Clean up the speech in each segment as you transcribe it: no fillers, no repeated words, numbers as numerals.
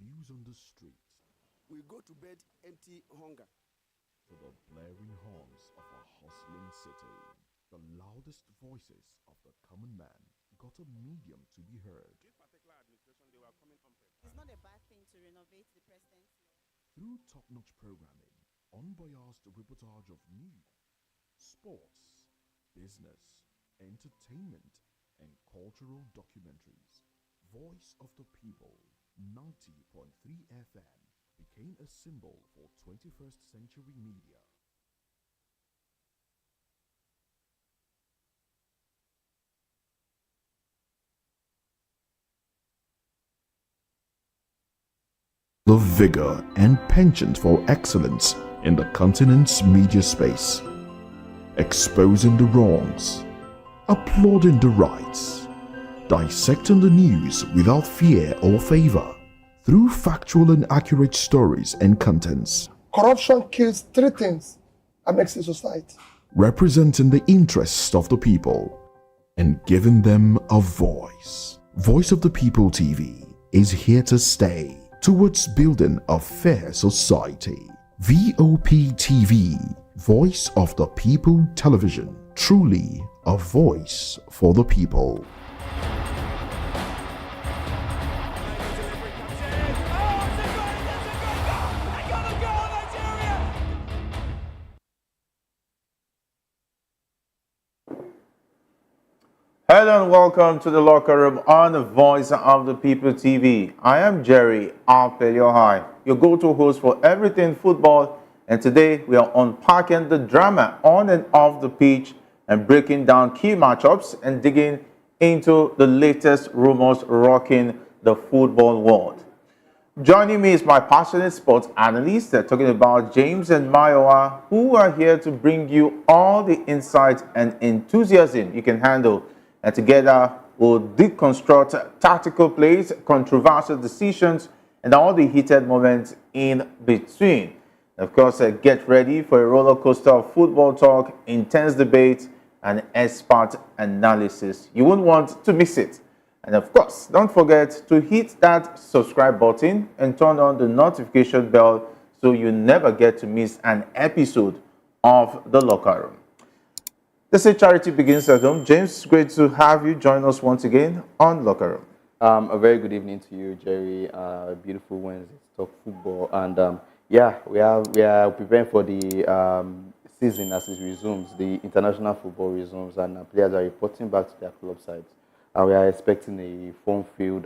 news on the street We go to bed empty hunger. to the blaring horns of a hustling city. The loudest voices of the common man got a medium to be heard. This particular administration, they were coming unprepared. It's not a bad thing to renovate the president's law. Through top-notch programming, unbiased reportage of news, sports, business, entertainment, and cultural documentaries, Voice of the People, 90.3 FM, became a symbol for 21st century media. The vigor and penchant for excellence in the continent's media space, exposing the wrongs, applauding the rights, dissecting the news without fear or favor, through factual and accurate stories and contents, Corruption kills three things and makes a society. representing the interests of the people and giving them a voice. Voice of the People TV is here to stay towards building a fair society. VOP TV, Voice of the People Television, truly a voice for the people. Hello and welcome to the locker room on the Voice of the People TV. I am Jerry High, your go-to host for everything football, and today we are unpacking the drama on and off the pitch and breaking down key matchups and digging into the latest rumors rocking the football world. Joining me is my passionate sports analyst, talking about James and Mayowa, who are here to bring you all the insight and enthusiasm you can handle. And together, we'll deconstruct tactical plays, controversial decisions, and all the heated moments in between. Of course, get ready for a roller coaster of football talk, intense debate, and expert analysis. You won't want to miss it. And of course, don't forget to hit that subscribe button and turn on the notification bell so you never get to miss an episode of The Locker Room. They say charity begins at home. James, great to have you join us once again on Locker Room. A very good evening to you, Jerry. Beautiful Wednesday to talk football, and yeah, we are preparing for the season as it resumes. The international football resumes, and players are reporting back to their club sides. And we are expecting a fun-filled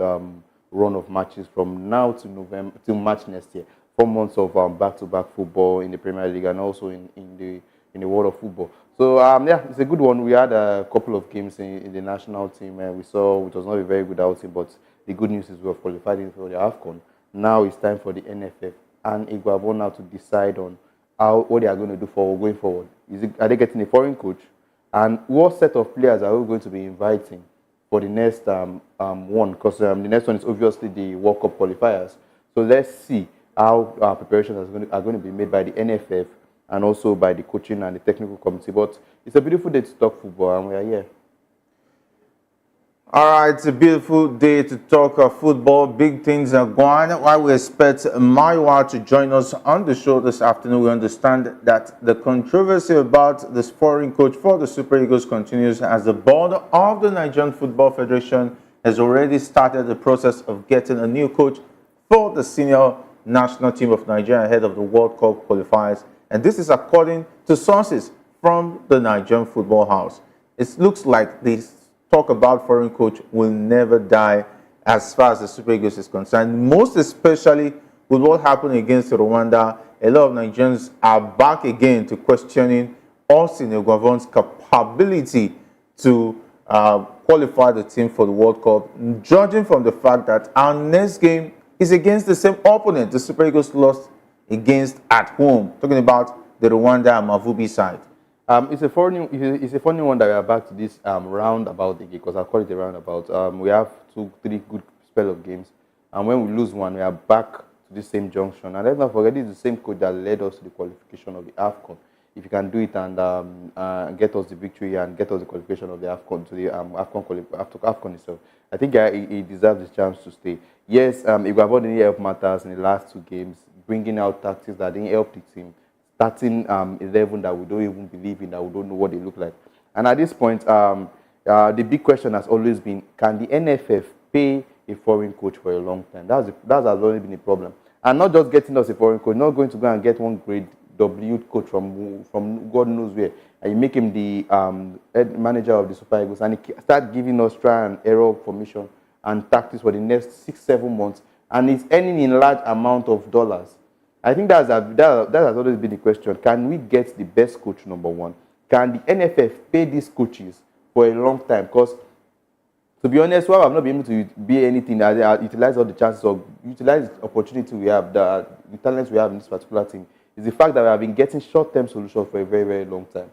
run of matches from now to November to March next year. 4 months of back-to-back football in the Premier League and also in the world of football. So yeah, it's a good one. We had a couple of games in the national team, and we saw it was not a very good outing, but the good news is we have qualified for the AFCON. Now it's time for the NFF and Iguabo now to decide on what they are going to do for going forward. Are they getting a foreign coach? And what set of players are we going to be inviting for the next one? Because the next one is obviously the World Cup qualifiers. So let's see how our preparations are going to be made by the NFF and also by the coaching and the technical committee. But it's a beautiful day to talk football, and we are here. All right, it's a beautiful day to talk football. Big things are going. While we expect Maiwa to join us on the show this afternoon, we understand that the controversy about this foreign coach for the Super Eagles continues as the board of the Nigerian Football Federation has already started the process of getting a new coach for the senior national team of Nigeria ahead of the World Cup qualifiers. And this is according to sources from the Nigerian Football House. It looks like this talk about foreign coach will never die as far as the Super Eagles is concerned, most especially with what happened against Rwanda. A lot of Nigerians are back again to questioning Austin Eguavone's capability to qualify the team for the World Cup, judging from the fact that our next game is against the same opponent the Super Eagles lost against at home, talking about the Rwanda and Mavubi side. It's a funny one that we are back to this roundabout again, because I call it a roundabout. We have 2-3 good spell of games, and when we lose one, we are back to the same junction. And let's not forget, it's the same coach that led us to the qualification of the AFCON. if you can do it and get us the victory and get us the qualification of the AFCON to the AFCON itself, I think he deserves the chance to stay. Yes, Iguavon didn't help matters in the last 2 games, bringing out tactics that didn't help the team, starting 11 that we don't even believe in, that we don't know what they look like. And at this point, the big question has always been, can the NFF pay a foreign coach for a long time? That has always been a problem. And not just getting us a foreign coach, not going to go and get one grade W coach from God knows where, and you make him the head manager of the Super Eagles, and he start giving us try and error formation and tactics for the next 6-7 months, and he's earning in large amount of dollars. I think that has always been the question. Can we get the best coach, number one? Can the NFF pay these coaches for a long time? Because, to be honest, while I've not been able to be anything, utilize all the chances or utilize the opportunity we have, the talents we have in this particular team, is the fact that we have been getting short-term solutions for a very, very long time.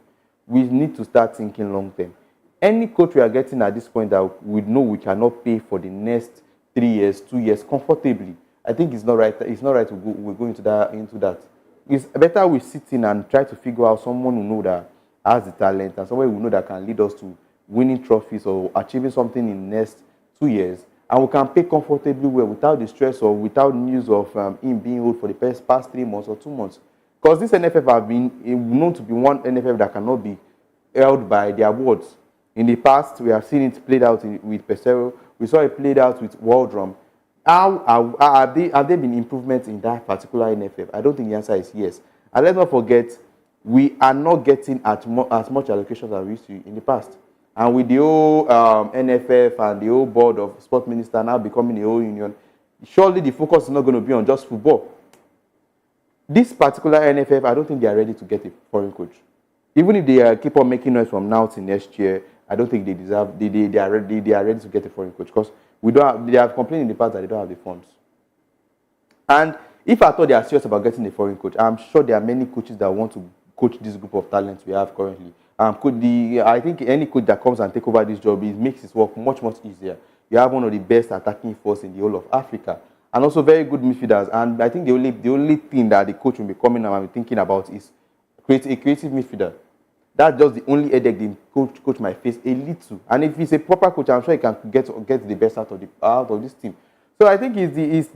We need to start thinking long-term. Any coach we are getting at this point that we know we cannot pay for the next 3 years, 2 years comfortably, I think it's not right. It's not right to go. We go into that. It's better we sit in and try to figure out someone who know that has the talent and someone who know that can lead us to winning trophies or achieving something in the next 2 years, and we can pay comfortably well without the stress or without news of him being old for the past 3 months or 2 months. Because this NFF have been known to be one NFF that cannot be held by the awards. In the past, we have seen it played out with Pesero. We saw it played out with World Drum. Have there been improvements in that particular NFF? I don't think the answer is yes. And let's not forget, we are not getting as much allocation as we used to in the past. And with the whole NFF and the whole board of sports minister now becoming a whole union, surely the focus is not going to be on just football. This particular NFF, I don't think they are ready to get a foreign coach. Even if they keep on making noise from now to next year, I don't think they are ready to get a foreign coach, because they have complained in the past that they don't have the funds. And if I thought they are serious about getting a foreign coach, I'm sure there are many coaches that want to coach this group of talents we have currently. I think any coach that comes and take over this job, it makes his work much, much easier. You have one of the best attacking force in the whole of Africa, and also very good midfielders. And I think the only thing that the coach will be coming and be thinking about is create a creative midfielder. That's just the only headache the coach might face a little. And if he's a proper coach, I'm sure he can get the best out of this team. So I think it's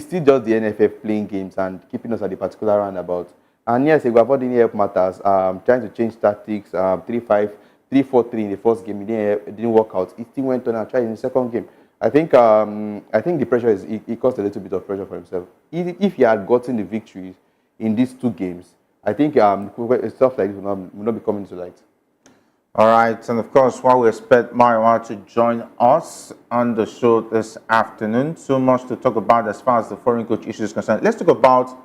still just the NFF playing games and keeping us at the particular roundabout. And yes, Iguavon didn't help matters. Trying to change tactics, 3-5, 3-4-3 in the first game, it didn't work out. He still went on and tried in the second game. I think the pressure he caused a little bit of pressure for himself. If he had gotten the victories in these 2 games, I think stuff like this will not be coming to light. All right, and of course, while we expect Naira to join us on the show this afternoon, so much to talk about as far as the foreign coach issue is concerned. Let's talk about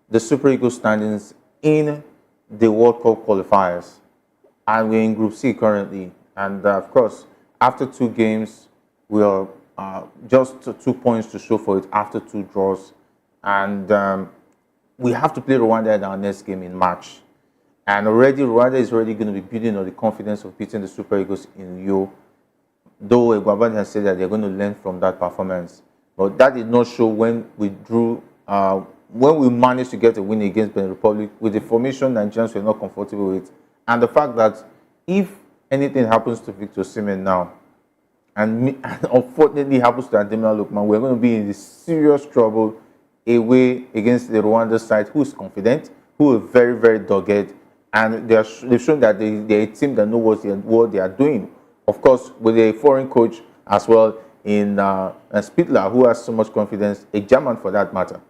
the Super Eagles standings in the World Cup qualifiers. And we're in Group C currently. And of course, after 2 games, we are just 2 points to show for it after 2 draws. And we have to play Rwanda in our next game in March. And already, Rwanda is already going to be building on the confidence of beating the Super Eagles in Rio. Though Iguavon has said that they're going to learn from that performance. But that did not show when we managed to get a win against Benin Republic with the formation Nigerians were not comfortable with. And the fact that if anything happens to Victor Osimhen now, and unfortunately happens to Ademola Lookman, we're going to be in this serious trouble away against the Rwanda side, who is confident, who is very, very dogged, and they've shown that they're a team that knows what they are doing. Of course, with a foreign coach as well in Spittler, who has so much confidence, a German for that matter.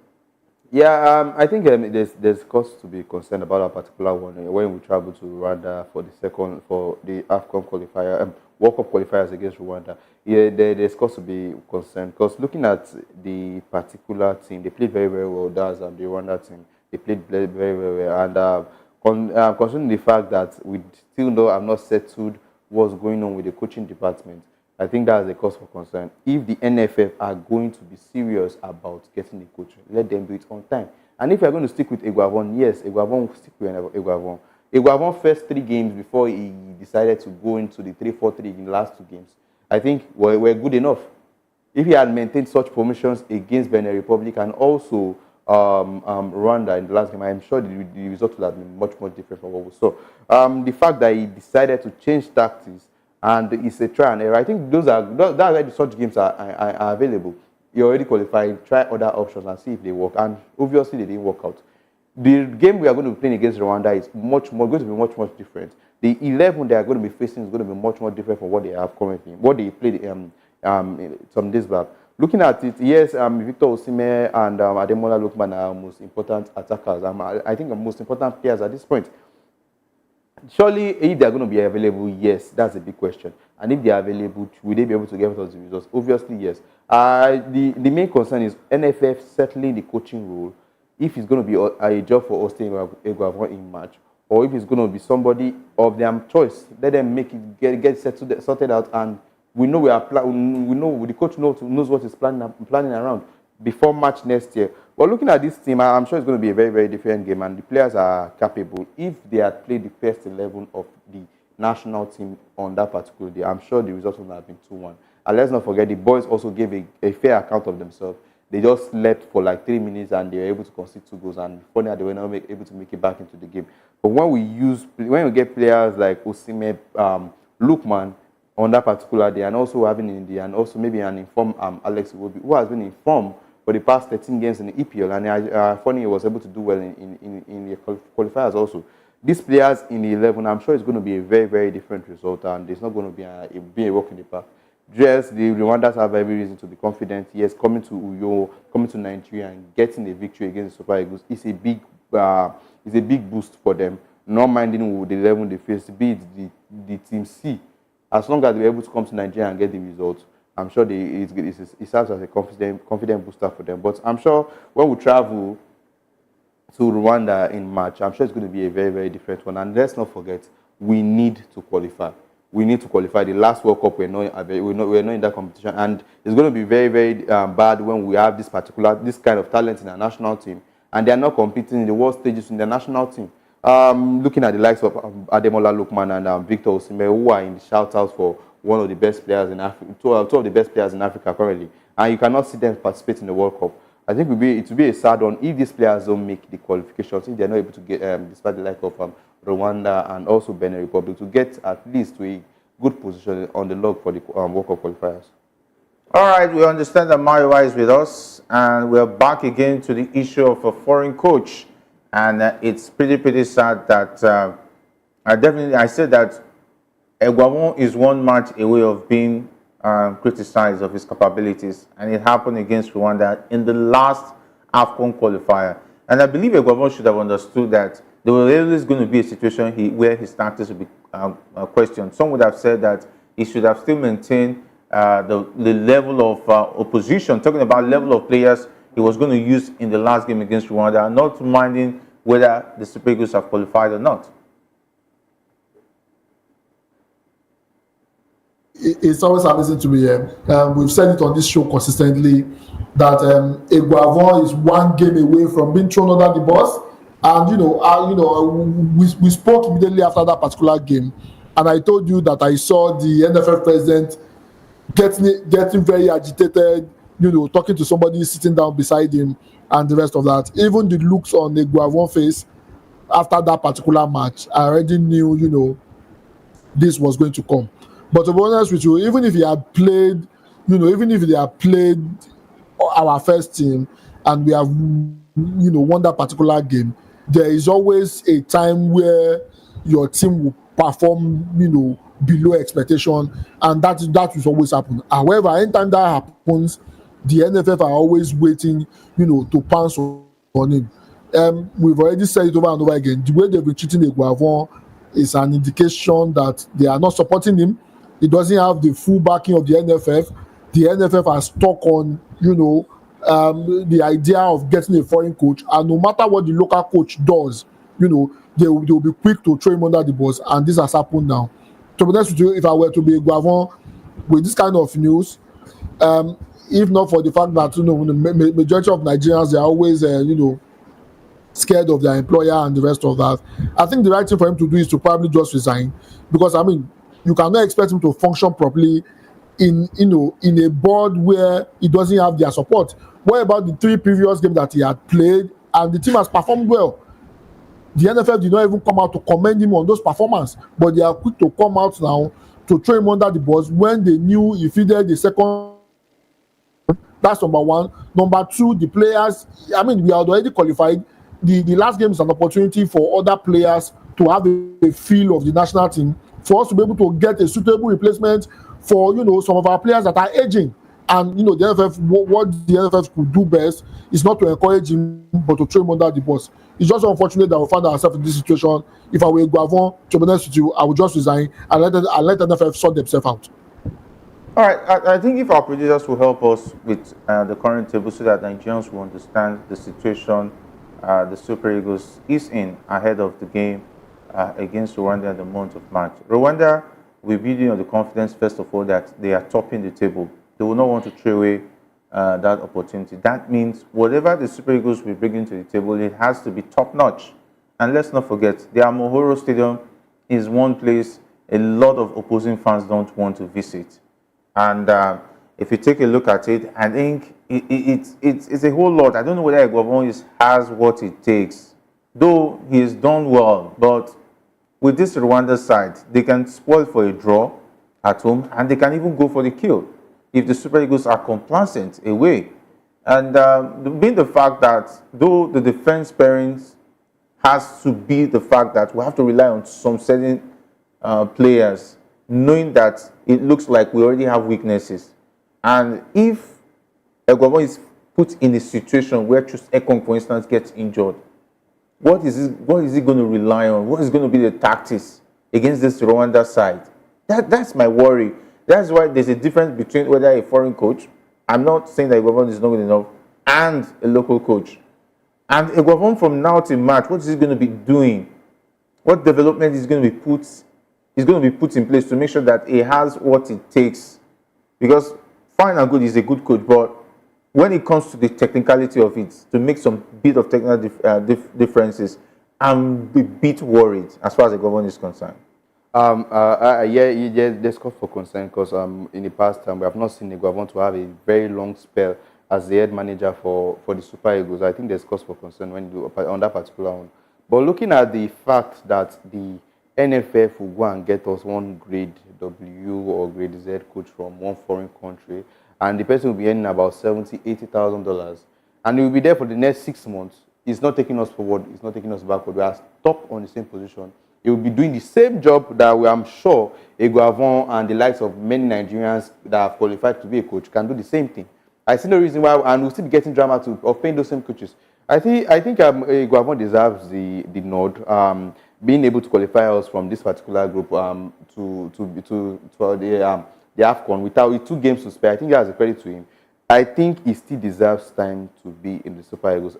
Yeah, I think there's cause to be concerned about a particular one when we travel to Rwanda for the AFCON qualifier, World Cup qualifiers against Rwanda. Yeah, there's cause to be concerned, because looking at the particular team, they played very, very well. That's the Rwanda team. They played very, very well. And considering the fact that we still have not settled what's going on with the coaching department, I think that's a cause for concern. If the NFF are going to be serious about getting a coach, let them do it on time. And if you're going to stick with Iguavon, yes, Iguavon will stick with Iguavon. Iguavon first 3 games before he decided to go into the 3-4-3 in the last 2 games, I think were good enough. If he had maintained such formations against Benin Republic and also Rwanda in the last game, I am sure the result would have been much more different from what we saw. The fact that he decided to change tactics and it's a try and error, I think that's why such games are available. You already qualified, try other options and see if they work. And obviously, they didn't work out. The game we are going to be playing against Rwanda is going to be much different. The 11 they are going to be facing is going to be much more different from what they have currently, what they played some days back. Looking at it, yes, Victor Osimhen and Ademola Lookman are most important attackers. I think the most important players at this point. Surely, if they are going to be available, yes, that's a big question. And if they are available, will they be able to get us the results? Obviously, yes. The main concern is NFF settling the coaching role. If it's going to be a job for Austin Eguavoen in March, or if it's going to be somebody of their choice, let them make it get sorted out, and we know the coach knows what he's planning around before March next year. But looking at this team, I'm sure it's going to be a very different game, and the players are capable. If they had played the first 11 of the national team on that particular day, I'm sure the result would have been 2-1. And let's not forget, the boys also gave a fair account of themselves. They just slept for like 3 minutes and they were able to concede 2 goals. And funny, they were not able to make it back into the game. But when we get players like Osimhen, Lookman on that particular day, and also having India, and also maybe an informed Alex Iwobi, who has been informed for the past 13 games in the EPL, and funny, he was able to do well in the qualifiers also. These players in the 11, I'm sure it's going to be a very different result, and it's not going to be a walk in the park. Yes, the Rwandans have every reason to be confident. Yes, coming to Uyo, coming to Nigeria and getting a victory against the Super Eagles is a big boost for them. Not minding the 11 they face, be it the team C. As long as they're able to come to Nigeria and get the results, I'm sure it serves as a confident booster for them. But I'm sure when we travel to Rwanda in March, I'm sure it's going to be a very different one. And let's not forget, we need to qualify. We need to qualify. The last World Cup, we're not in that competition, and it's going to be very bad when we have this kind of talent in our national team, and they are not competing in the world stages in the national team. Looking at the likes of Ademola Lookman and Victor Osimhen, who are in the shout-outs for one of the best players in Africa, two of the best players in Africa currently, and you cannot see them participate in the World Cup. I think it will be a sad one if these players don't make the qualifications, if they're not able to get, despite the like of Rwanda and also Benin Republic, to get at least to a good position on the log for the World Cup qualifiers. All right, we understand that Mayowa is with us, and we're back again to the issue of a foreign coach. And it's pretty sad that I said that Eguavoen is one match away of being criticized of his capabilities, and it happened against Rwanda in the last AFCON qualifier. And I believe Eguavoen should have understood that there was always going to be a situation where his tactics would be questioned. Some would have said that he should have still maintained the level of opposition, talking about level of players he was going to use in the last game against Rwanda, not minding whether the Super Eagles have qualified or not. It's always amazing to me. We've said it on this show consistently that Eguavoen is one game away from being thrown under the bus. And we spoke immediately after that particular game, and I told you that I saw the NFF president getting very agitated, talking to somebody sitting down beside him, and the rest of that. Even the looks on Eguavoen's face after that particular match, I already knew, this was going to come. But to be honest with you, even if he had played, even if they had played our first team and we have, won that particular game, there is always a time where your team will perform, below expectation, and that will always happen. However, anytime that happens, the NFF are always waiting, to pounce on him. We've already said it over and over again. The way they've been treating Eguavoen is an indication that they are not supporting him. He doesn't have the full backing of the NFF. The NFF are stuck on, the idea of getting a foreign coach, and no matter what the local coach does, they will be quick to throw him under the bus, and this has happened now. To be honest with you, if I were to be Eguavoen with this kind of news, if not for the fact that the majority of Nigerians, they are always scared of their employer and the rest of that, I think the right thing for him to do is to probably just resign, because you cannot expect him to function properly in in a board where he doesn't have their support. What about the 3 previous games that he had played and the team has performed well? The NFF did not even come out to commend him on those performances, but they are quick to come out now to throw him under the bus when they knew he fielded the second. That's number one. Number two, the players, I mean, we had already qualified. The last game is an opportunity for other players to have a feel of the national team, for us to be able to get a suitable replacement for, some of our players that are aging. And, the NFF, what the NFF could do best is not to encourage him, but to throw him under the bus. It's just unfortunate that we find ourselves in this situation. If I were Guavon, to be honest with you, I would just resign and let the NFF sort themselves out. All right, I think if our producers will help us with the current table so that Nigerians will understand the situation the Super Eagles is in ahead of the game against Rwanda in the month of March. Rwanda will be building on the confidence, first of all, that they are topping the table. They will not want to throw away that opportunity. That means whatever the Super Eagles will bring into the table, it has to be top-notch. And let's not forget, the Amohoro Stadium is one place a lot of opposing fans don't want to visit. And if you take a look at it, I think it's a whole lot. I don't know whether Guavon has what it takes, though he has done well. But with this Rwanda side, they can spoil for a draw at home, and they can even go for the kill if the Super Eagles are complacent away. And being the fact that though the defense pairings has to be the fact that we have to rely on some certain players, knowing that it looks like we already have weaknesses. And if Guavon is put in a situation where Chus Ekong, for instance, gets injured, what is he going to rely on? What is going to be the tactics against this Rwanda side? That's my worry. That's why there's a difference between whether a foreign coach, I'm not saying that Guavon is not good enough, and a local coach. And Guavon from now to March, what is he going to be doing? What development is going to be put in place to make sure that he has what it takes? Because fine and good, he's a good coach, but when it comes to the technicality of it, to make some bit of technical differences, I'm a bit worried as far as the Guavon is concerned. There's cause for concern because in the past we have not seen the Guavon to have a very long spell as the head manager for the Super Eagles. I think there's cause for concern when you do on that particular one. But looking at the fact that the NFF will go and get us one grade W or grade Z coach from one foreign country, and the person will be earning about $70,000-$80,000, and he will be there for the next 6 months. It's not taking us forward. It's not taking us backward. We are stuck on the same position. He will be doing the same job that I'm sure Guavon and the likes of many Nigerians that have qualified to be a coach can do the same thing. I see no reason why, and we'll still be getting drama of paying those same coaches. I think Guavon deserves the nod. Being able to qualify us from this particular group to the AFCON with 2 games to spare, I think that's a credit to him. I think he still deserves time to be in the Super Eagles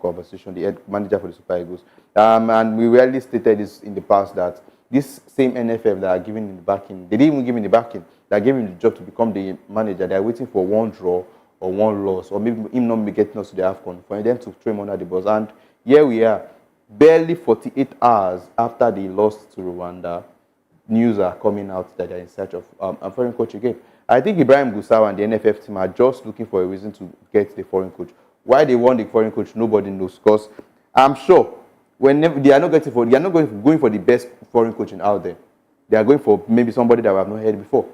conversation, the head manager for the Super Eagles. And we rarely stated this in the past that this same NFF that are giving him the backing, they didn't even give him the backing, they gave him the job to become the manager. They are waiting for one draw or one loss, or maybe him not be getting us to the AFCON, for them to throw him under the bus. And here we are, barely 48 hours after they lost to Rwanda, news are coming out that they're in search of a foreign coach again. I think Ibrahim Gusau and the NFF team are just looking for a reason to get the foreign coach. Why they want the foreign coach, nobody knows. Because I'm sure whenever they are not going for the best foreign coaching out there. They are going for maybe somebody that we have not heard before.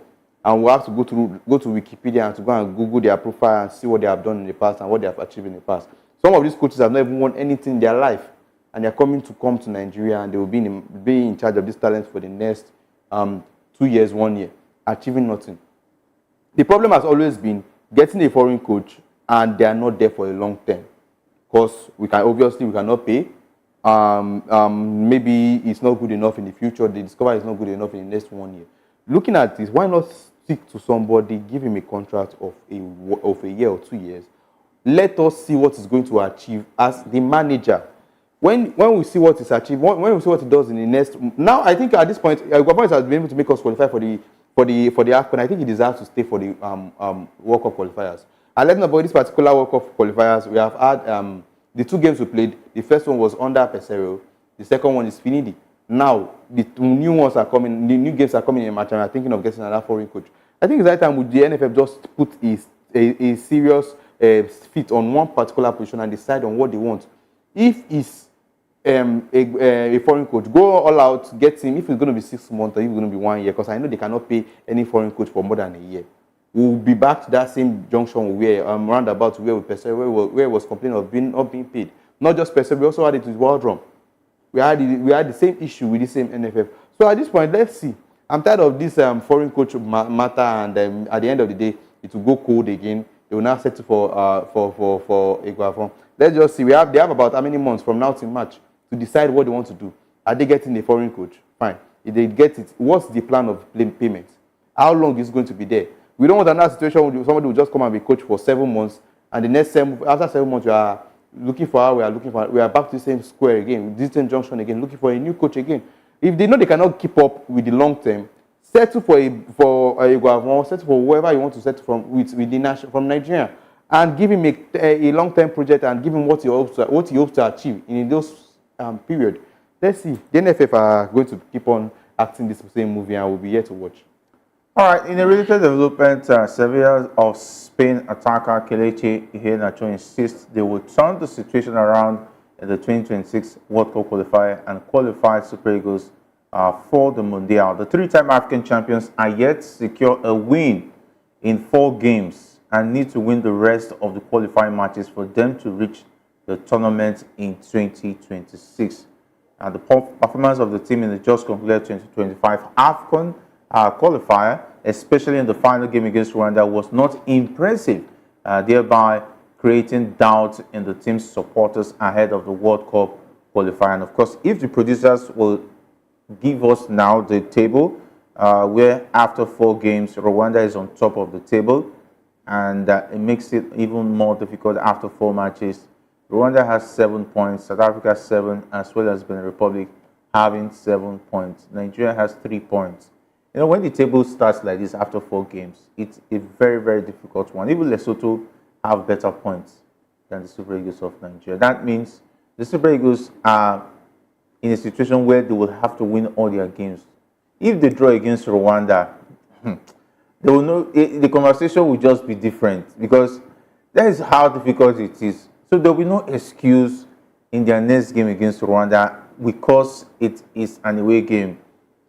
And we have to go to Wikipedia and to go and Google their profile and see what they have done in the past and what they have achieved in the past. Some of these coaches have not even won anything in their life, and they are come to Nigeria, and they will be in charge of this talent for the next 2 years, 1 year, achieving nothing. The problem has always been getting a foreign coach, and they are not there for a long term, because we cannot pay. Maybe it's not good enough in the future. They discover it's not good enough in the next 1 year. Looking at this, why not stick to somebody, give him a contract of a year or 2 years? Let us see what he's going to achieve as the manager. When we see what he's achieved, when we see what he does in the next, now I think at this point, Guavon has been able to make us qualify for the AFCON. I think he deserves to stay for the World Cup qualifiers. And let's not about this particular World Cup qualifiers. We have had the 2 games we played. The first one was under Pesero. The second one is Finidi. Now the new ones are coming, the new games are coming in March, and I'm thinking of getting another foreign coach. I think it's that time with the NFF just put a serious fit on one particular position and decide on what they want. If it's a foreign coach, go all out, get him. If it's going to be 6 months or if it's going to be 1 year, because I know they cannot pay any foreign coach for more than a year. We'll be back to that same junction where roundabout where we perceive where it was complaining of not being paid. Not just perceive, we also had it with World Drum. We had the same issue with the same NFF. So at this point, let's see. I'm tired of this foreign coach matter, and at the end of the day, it will go cold again. They will now settle for Iguavon. Let's just see. They have about how many months from now till March to decide what they want to do. Are they getting a foreign coach? Fine. If they get it, what's the plan of payment? How long is it going to be there? We don't want another situation where somebody will just come and be coach for 7 months, and the next after 7 months, we are looking for how we are back to the same square again, the same junction again, looking for a new coach again. If they know they cannot keep up with the long term, settle for a Iguavon, settle for whoever you want to settle from Nigeria, and give him a long-term project and give him what he hopes to achieve in those period. Let's see. The NFF are going to keep on acting this same movie, and we'll be here to watch. All right, in a related development, Sevilla of Spain attacker Kelechi Iheanacho insists they will turn the situation around in the 2026 World Cup qualifier and qualify Super Eagles for the Mundial. The three-time African champions are yet to secure a win in 4 games and need to win the rest of the qualifying matches for them to reach the tournament in 2026. And the performance of the team in the just concluded 2025 AFCON qualifier, especially in the final game against Rwanda, was not impressive, thereby creating doubt in the team's supporters ahead of the World Cup qualifier. And of course, if the producers will give us now the table, where after 4 games, Rwanda is on top of the table, and it makes it even more difficult after 4 matches. Rwanda has 7 points, South Africa has 7, as well as Benin Republic having 7 points. Nigeria has 3 points. You know, when the table starts like this after 4 games, it's a very, very difficult one. Even Lesotho have better points than the Super Eagles of Nigeria. That means the Super Eagles are in a situation where they will have to win all their games. If they draw against Rwanda, they will know the conversation will just be different, because that is how difficult it is. So there will be no excuse in their next game against Rwanda because it is an away game.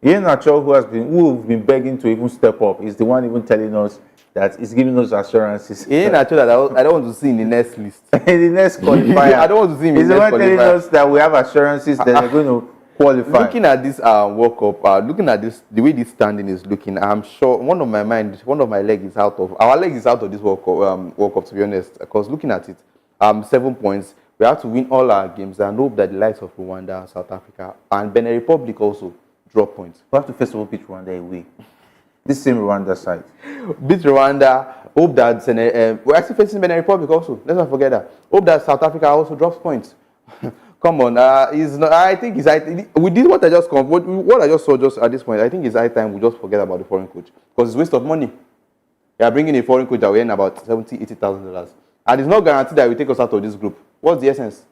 Iheanacho, who we've been begging to even step up, is the one even telling us that he's giving us assurances. Iheanacho that I don't want to see in the next list. In the next qualifier. I don't want to see him in he's the next the one telling qualifier. us that we have assurances that they're going to qualify. Looking at this World Cup, looking at this, the way this standing is looking, I'm sure one of my legs is out of our leg is out of this World Cup, to be honest. Because looking at it, 7 points. We have to win all our games and hope that the likes of Rwanda, South Africa, and Benin Republic also drop points. We have to first of all beat Rwanda away. This same Rwanda side. Beat Rwanda. Hope that we're actually facing Benin Republic also. Let's not forget that. Hope that South Africa also drops points. Come on, I think we did what I just saw just at this point. I think it's high time we just forget about the foreign coach, because it's a waste of money. We are bringing a foreign coach that we earn about $70,000-$80,000, and it's not guaranteed that we take us out of this group. What's the essence?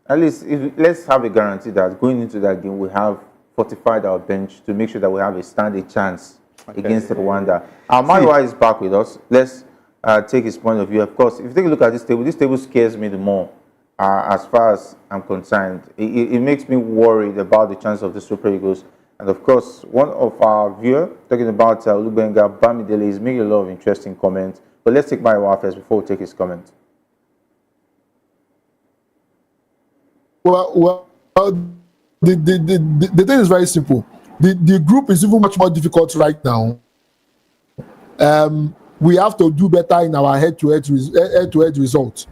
At least let's have a guarantee that going into that game we have fortified our bench to make sure that we have a standing chance against Rwanda. Marwa is back with us. Let's take his point of view. Of course, if you take a look at this table scares me the more. As far as I'm concerned, it makes me worried about the chance of the Super Eagles. And of course, one of our viewers talking about Olubenga Bamidele is making a lot of interesting comments. But let's take Marwa first before we take his comment. Well, the thing is very simple. The group is even much more difficult right now. We have to do better in our head-to-head results.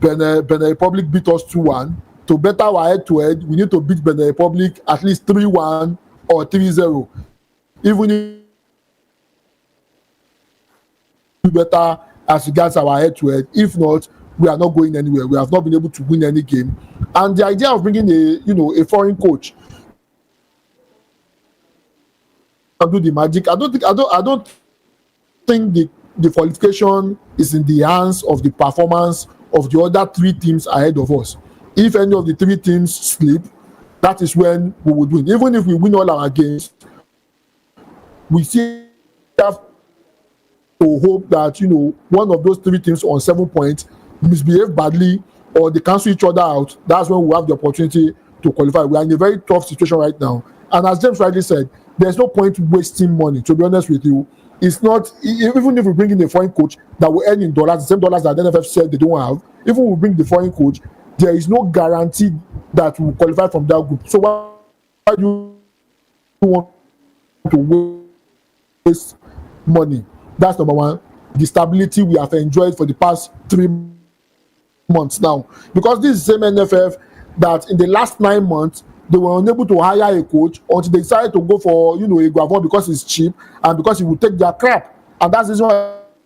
Benin Republic beat us 2-1. To better our head-to-head, we need to beat Benin Republic at least 3-1 or 3-0. Even if we do better as regards our head-to-head, if not, we are not going anywhere. We have not been able to win any game. And the idea of bringing a foreign coach and do the magic, I don't think the qualification is in the hands of the performance of the other 3 teams ahead of us. If any of the 3 teams slip, that is when we would win. Even if we win all our games, we still have to hope that, you know, one of those 3 teams on 7 points misbehave badly or they cancel each other out. That's when we have the opportunity to qualify. We are in a very tough situation right now. And as James rightly said, there's no point wasting money, to be honest with you. It's not, even if we bring in a foreign coach that will earn in dollars, the same dollars that the NFF said they don't have, even if we bring the foreign coach, there is no guarantee that we will qualify from that group. So why do you want to waste money? That's number one. The stability we have enjoyed for the past 3 months now. Because this is the same NFF that in the last 9 months, they were unable to hire a coach until they decided to go for, you know, a Guavon because it's cheap and because he will take their crap. And that's his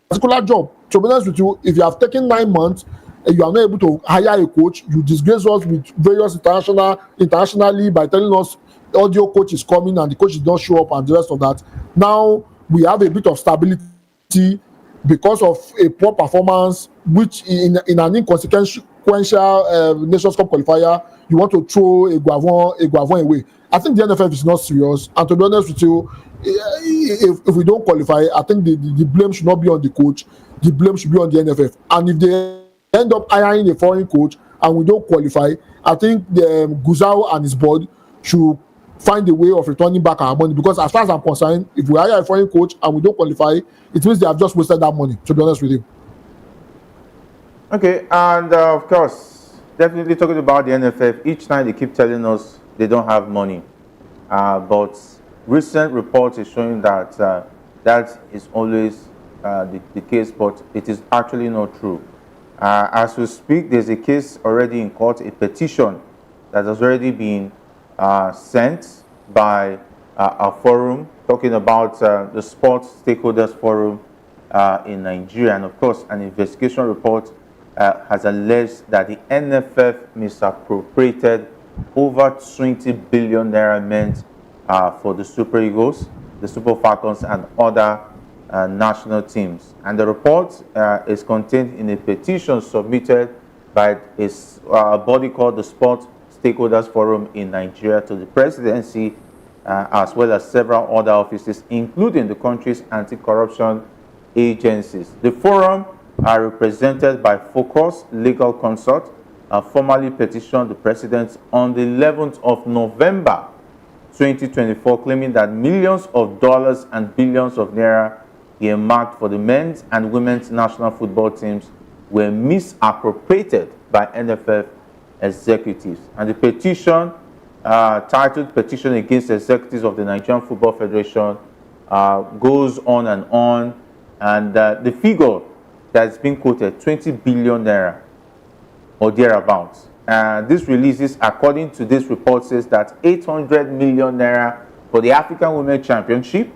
particular job. To be honest with you, if you have taken 9 months and you are not able to hire a coach, you disgrace us with various internationally by telling us audio coach is coming and the coach did not show up and the rest of that. Now we have a bit of stability because of a poor performance, which in an inconsequential Nations Cup qualifier, you want to throw a Guavon away. I think the NFF is not serious. And to be honest with you, if we don't qualify, I think the blame should not be on the coach. The blame should be on the NFF. And if they end up hiring a foreign coach and we don't qualify, I think Guzau and his board should find a way of returning back our money. Because as far as I'm concerned, if we hire a foreign coach and we don't qualify, it means they have just wasted that money, to be honest with you. Okay, and of course, definitely talking about the NFF, each time they keep telling us they don't have money. But recent reports is showing that that is always the case, but it is actually not true. As we speak, there's a case already in court, a petition that has already been sent by a forum talking about the Sports Stakeholders Forum in Nigeria. And of course, an investigation report has alleged that the NFF misappropriated over 20 billion naira meant for the Super Eagles, the Super Falcons, and other national teams. And the report is contained in a petition submitted by a body called the Sports Stakeholders Forum in Nigeria to the presidency, as well as several other offices, including the country's anti-corruption agencies. The forum are represented by Focus Legal Consult, formally petitioned the president on the 11th of November 2024, claiming that millions of dollars and billions of naira earmarked for the men's and women's national football teams were misappropriated by NFF executives. And the petition, titled Petition Against Executives of the Nigerian Football Federation, goes on, and the figure that's been quoted, 20 billion naira or thereabouts. This releases, according to this report, says that 800 million naira for the African Women Championship,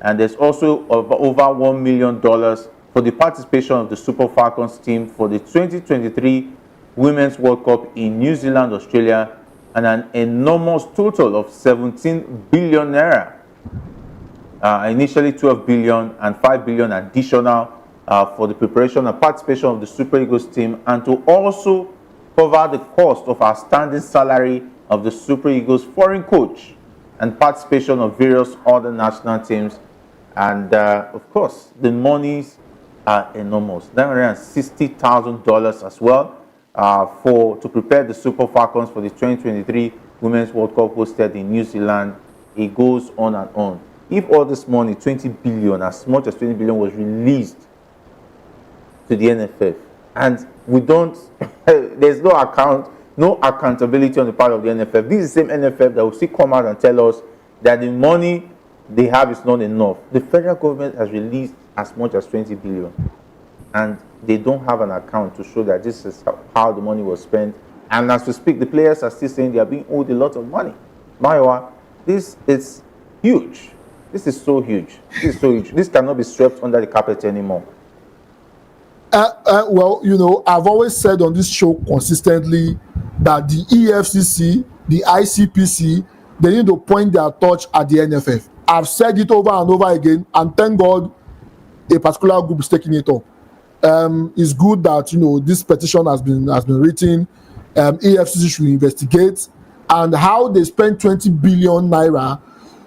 and there's also over $1 million for the participation of the Super Falcons team for the 2023 Women's World Cup in New Zealand, Australia, and an enormous total of 17 billion naira. Initially 12 billion and 5 billion additional for the preparation and participation of the Super Eagles team, and to also cover the cost of outstanding salary of the Super Eagles foreign coach and participation of various other national teams. And of course, the monies are enormous. $960,000 as well to prepare the Super Falcons for the 2023 Women's World Cup hosted in New Zealand. It goes on and on. If all this money, 20 billion, as much as 20 billion, was released to the NFF, and we don't, there's no accountability on the part of the NFF. This is the same NFF that will still come out and tell us that the money they have is not enough. The federal government has released as much as 20 billion, and they don't have an account to show that this is how the money was spent. And as we speak, the players are still saying they are being owed a lot of money. Maiwa, this is huge. This is so huge. This is so huge. This cannot be swept under the carpet anymore. Well, you know, I've always said on this show consistently that the EFCC, the ICPC, they need to point their torch at the NFF. I've said it over and over again, and thank God a particular group is taking it up. It's good that, you know, this petition has been written. EFCC should investigate and how they spend 20 billion naira.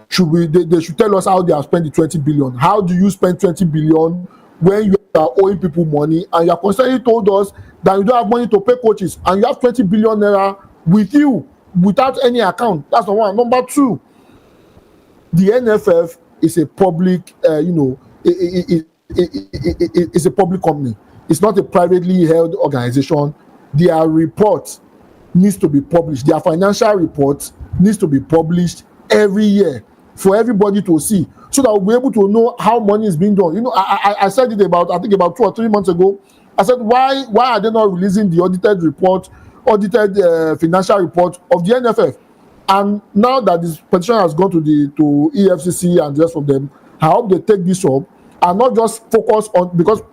They should tell us how they have spent the 20 billion. How do you spend 20 billion when you are owing people money and you are constantly told us that you don't have money to pay coaches and you have 20 billion naira with you without any account? That's number one. Number two, the NFF is a public, it's a public company. It's not a privately held organization. Their report needs to be published. Their financial report needs to be published every year for everybody to see, so that we'll be able to know how money is being done. I said it about 2 or 3 months ago. I said, why are they not releasing the audited financial report of the NFF? And now that this petition has gone to EFCC and the rest of them, I hope they take this up and not just focus on, because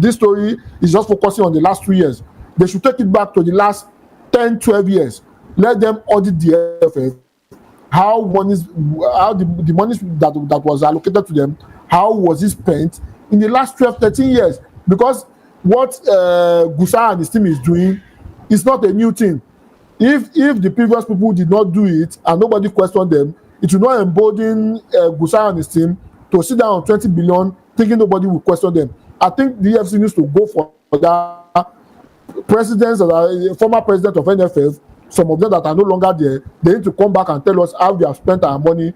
this story is just focusing on the last 2 years. They should take it back to the last 10, 12 years. Let them audit the NFF. How the money that was allocated to them, how was it spent in the last 12, 13 years? Because what Gusa and his team is doing is not a new thing. If the previous people did not do it and nobody questioned them, it will not embolden Gusa and his team to sit down on 20 billion thinking nobody will question them. I think the EFC needs to go for that. Presidents, former president of NFF, some of them that are no longer there, they need to come back and tell us how they have spent our money.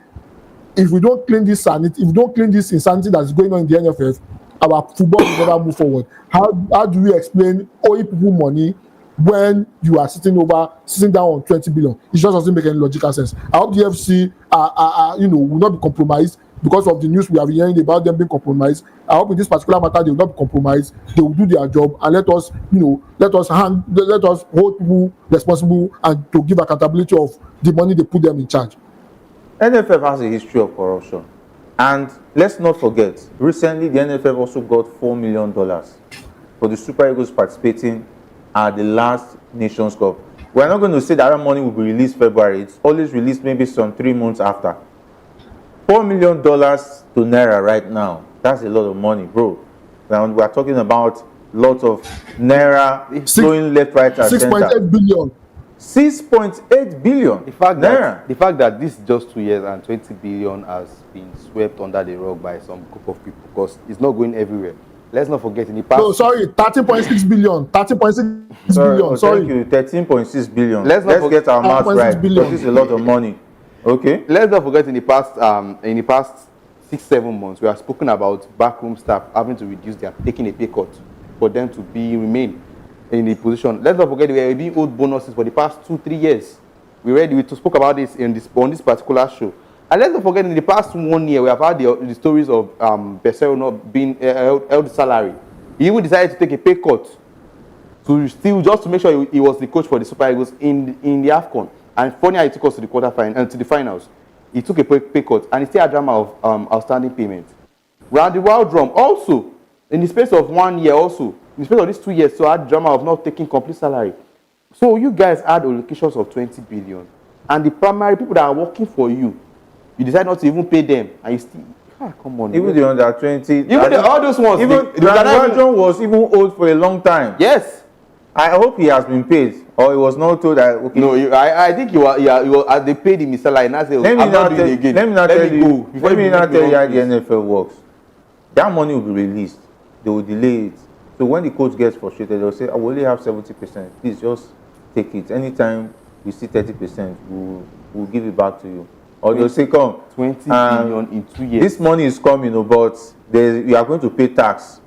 If we don't clean this insanity that is going on in the NFF, our football will never move forward. How do we explain owing people money when you are sitting down on 20 billion? It just doesn't make any logical sense. I hope the FC will not be compromised because of the news we are hearing about them being compromised. I hope in this particular matter they will not be compromised. They will do their job and let us hold people responsible and to give accountability of the money they put them in charge. NFF has a history of corruption, and let's not forget, recently the NFF also got $4 million for the Super Eagles participating at the last Nations Cup. We're not going to say that money will be released February. It's always released maybe some 3 months after. $4 million to Naira right now. That's a lot of money, bro. Now we are talking about lots of Naira flowing left, right, and center. 6.8 billion. 6.8 billion. The fact that this is just 2 years and 20 billion has been swept under the rug by some group of people because it's not going everywhere. Let's not forget in the past. No, sorry, 13.6 billion. 13.6 billion. Sorry. Thank you. 13.6 billion. Let's get our maths right. Because this is a lot of money. Okay. Let's not forget in the past 6-7 months, we have spoken about backroom staff having to taking a pay cut for them to remain in the position. Let's not forget we are being owed bonuses for the past 2-3 years. We spoke about this on this particular show. And let's not forget in the past 1 year we have had the stories of Pesero not being held salary. He even decided to take a pay cut just to make sure he was the coach for the Super Eagles in the AFCON. And funny how he took us to the quarterfinals and to the finals. He took a pay cut and he still had drama of outstanding payment. Round the Wild Drum also, in the space of 1 year also, in the space of these 2 years, so had drama of not taking complete salary. So you guys had allocations of 20 billion. And the primary people that are working for you, you decide not to even pay them. And you still, come on. Even the under 20. All those ones. Even the Wild Drum was even owed for a long time. Yes. I hope he has been paid, or he was not told that. Okay. No, I think they paid him his salary, and I said, let me not tell you how the NFL works. That money will be released. They will delay it. So when the coach gets frustrated, they'll say, I will only have 70%. Please just take it. Anytime we see 30%, we'll give it back to you. Or they'll say, come, 20 billion in 2 years. This money is coming, but you are going to pay tax,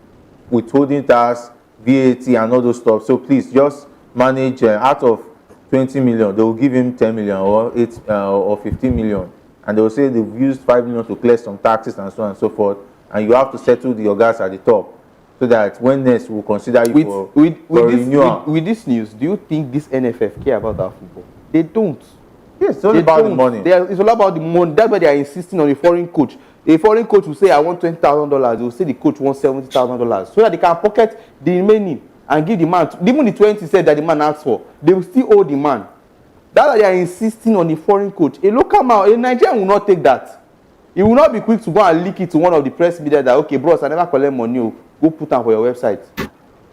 withholding tax, VAT and all those stuff. So please just manage out of 20 million, they will give him 10 million or 15 million. And they will say they've used 5 million to clear some taxes and so on and so forth. And you have to settle the guys at the top. So that when next we'll consider you for renewal. With this news, do you think this NFF care about our football? They don't. Yes, it's all about the money. It's all about the money. That's why they are insisting on a foreign coach. A foreign coach will say, I want $20,000. They will say the coach wants $70,000. So that they can pocket the remaining and give the man. Even the 20 said that the man asked for, they will still owe the man. That's why they are insisting on the foreign coach. A local man, a Nigerian will not take that. He will not be quick to go and leak it to one of the press media that, okay, bros, I never collect money. Go put them for your website.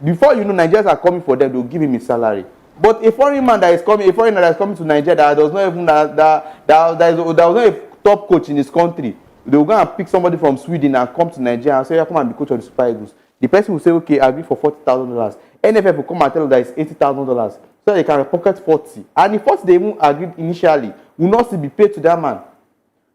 Before you know, Nigerians are coming for them, they'll give him his salary. But a foreigner that is coming to Nigeria that does not even that was not a top coach in his country, they will go and pick somebody from Sweden and come to Nigeria and say, yeah, come and be coach of the Super Eagles. The person will say, okay, I agree for $40,000. NFF will come and tell us that it's $80,000. So they can pocket 40. And the 40 they even agreed initially will not still be paid to that man.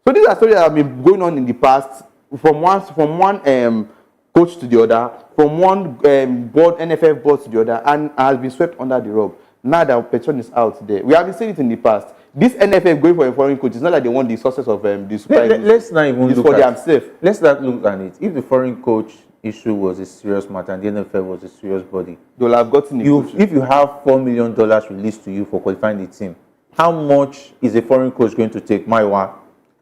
So these are stories that have been going on in the past from one coach to the other, from one NFF board to the other, and has been swept under the rug. Now that Petron is out there, we have been saying it in the past. This NFF going for a foreign coach, it's not that they want the success of the Super Eagles. Let's not even look at themselves. Let's not look at it. If the foreign coach issue was a serious matter and the NFL was a serious body, they will have gotten if you have $4 million released to you for qualifying the team, how much is a foreign coach going to take? Maiwa,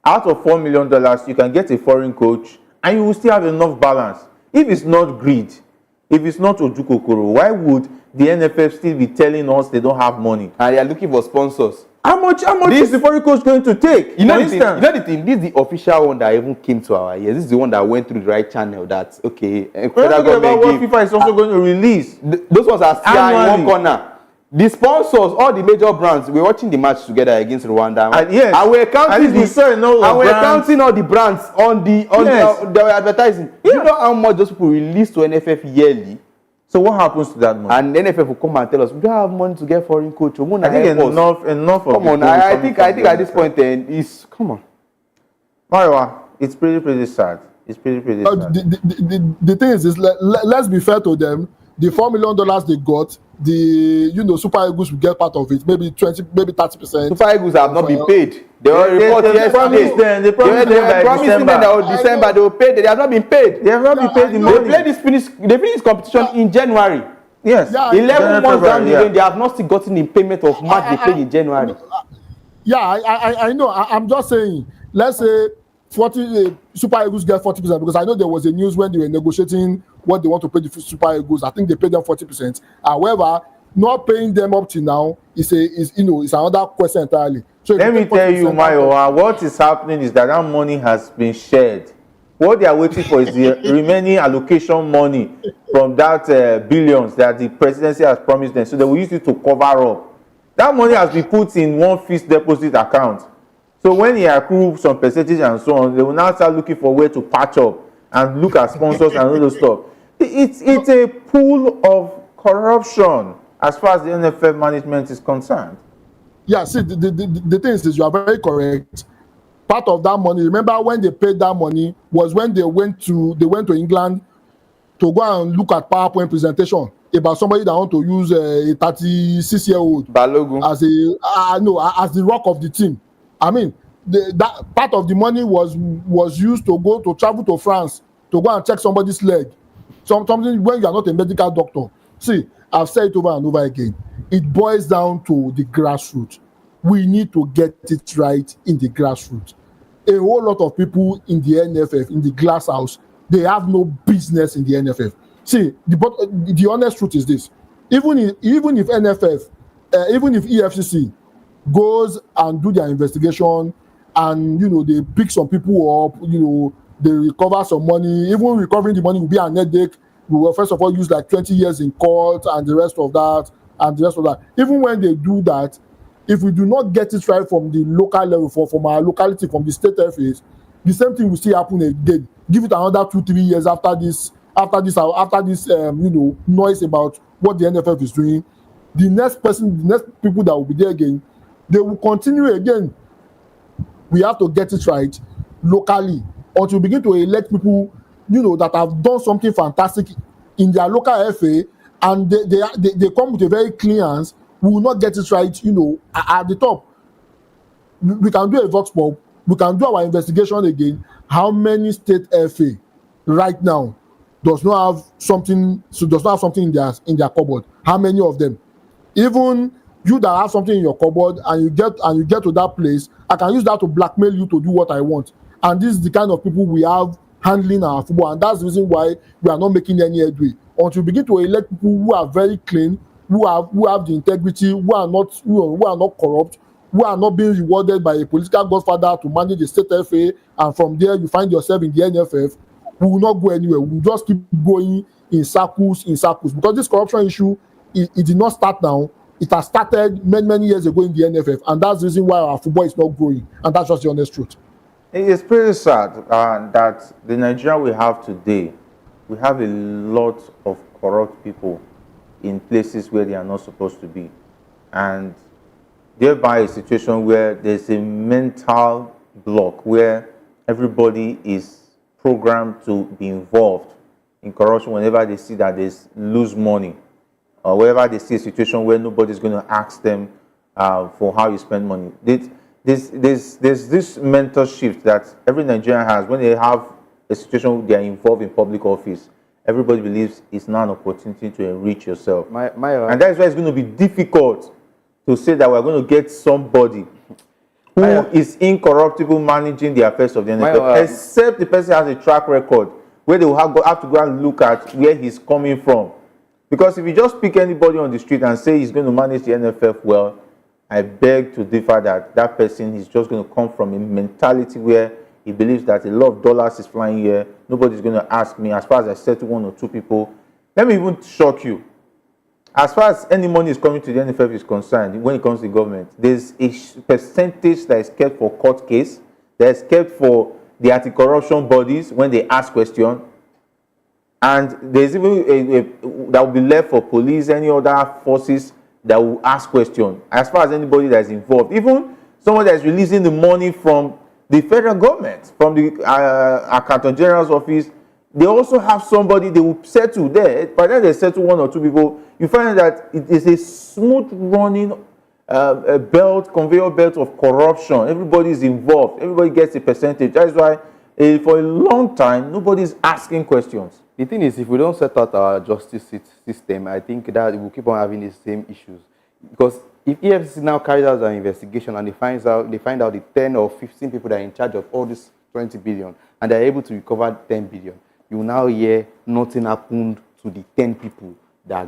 out of $4 million, you can get a foreign coach and you will still have enough balance. If it's not greed, if it's not Ojukokoro, why would the NFF still be telling us they don't have money? And they are looking for sponsors. How much is the foreign coach going to take? You know the thing, this is the official one that even came to our ears. This is the one that went through the right channel. That okay. Federal government what FIFA is also going to release. Those ones are still in one corner. The sponsors, all the major brands, we're watching the match together against Rwanda. And we're counting all the brands on the advertising. Yeah. You know how much those people release to NFF yearly? So what happens to that money? And the NFF will come and tell us, we don't have money to get foreign coach. I think enough of come on, I think at this point is come on. Maiwa, it's pretty sad. It's pretty sad. The thing is let's be fair to them. The $4 million they got, the Super Eagles will get part of it, maybe 20, maybe 30%. Super Eagles have not been paid. They promised them that December they will pay. They have not been paid. They have not been paid the money. They finished competition in January. Yes. 11 months down the lane, they have not still gotten in payment of match they paid in January. I know. I'm just saying. Let's say 40 Super Eagles get 40% because I know there was a news when they were negotiating what they want to pay the Super Eagles. I think they paid them 40%. However, not paying them up to now is another question entirely. So let me tell you, Maiwa, what is happening is that money has been shared. What they are waiting for is the remaining allocation money from that billions that the presidency has promised them. So they will use it to cover up. That money has been put in one fixed deposit account. So when he accrues some percentage and so on, they will now start looking for a way to patch up and look at sponsors and all those stuff. It's a pool of corruption as far as the NFL management is concerned. Yeah, see, the thing is you are very correct. Part of that money, remember when they paid that money was when they went to England to go and look at PowerPoint presentation about somebody that want to use a 36-year-old Balogun as the rock of the team. I mean, that part of the money was used to travel to France to go and check somebody's leg. Something when you are not a medical doctor. See, I've said it over and over again. It boils down to the grassroots. We need to get it right in the grassroots. A whole lot of people in the NFF, in the glass house, they have no business in the NFF. See, the honest truth is this. Even if NFF, even if EFCC goes and do their investigation and, they pick some people up, they recover some money, even recovering the money will be an headache. We will first of all use like 20 years in court and the rest of that. Even when they do that, if we do not get it right from the local level, from our locality, from the state FAs, the same thing will still happen again. Give it another 2-3 years after this noise about what the NFF is doing. The next people that will be there again, they will continue again. We have to get it right locally until we begin to elect people, that have done something fantastic in their local FA, and they come with a very clean hands. We will not get it right, at the top. We can do a vox pop. We can do our investigation again. How many state FA right now does not have something in their cupboard? How many of them? Even you that have something in your cupboard and you get to that place, I can use that to blackmail you to do what I want. And this is the kind of people we have handling our football, and that's the reason why we are not making any headway. Until we begin to elect people who are very clean, who have the integrity, who are not corrupt, who are not being rewarded by a political godfather to manage the state FA, and from there you find yourself in the NFF, we will not go anywhere. We will just keep going in circles, because this corruption issue, it did not start now. It has started many years ago in the NFF, and that's the reason why our football is not growing. And that's just the honest truth. It's pretty sad that the Nigeria we have today, we have a lot of corrupt people in places where they are not supposed to be. And thereby a situation where there's a mental block where everybody is programmed to be involved in corruption whenever they see that they lose money, or whenever they see a situation where nobody's going to ask them for how you spend money. There's this mental shift that every Nigerian has when they have a situation where they are involved in public office. Everybody believes it's now an opportunity to enrich yourself. And that's why it's going to be difficult to say that we're going to get somebody who is incorruptible managing the affairs of the NFL, except the person has a track record where they will have to go and look at where he's coming from. Because if you just pick anybody on the street and say he's going to manage the NFF well, I beg to differ that that person is just going to come from a mentality where he believes that a lot of dollars is flying here. Nobody's going to ask me. As far as I said to one or two people, let me even shock you. As far as any money is coming to the NFF is concerned, when it comes to the government, there's a percentage that is kept for court case, that is kept for the anti-corruption bodies when they ask questions, and there's even that will be left for police, any other forces that will ask questions. As far as anybody that is involved, even someone that is releasing the money from the federal government, from the Accountant General's office, they also have somebody they will settle there. By then they settle one or two people, you find that it is a smooth running conveyor belt of corruption. Everybody is involved. Everybody gets a percentage. That's why for a long time, nobody is asking questions. The thing is, if we don't set out our justice system, I think that we'll keep on having the same issues. Because if EFCC now carries out an investigation and they find out the 10 or 15 people that are in charge of all this 20 billion and they're able to recover 10 billion, you will now hear nothing happened to the 10 people that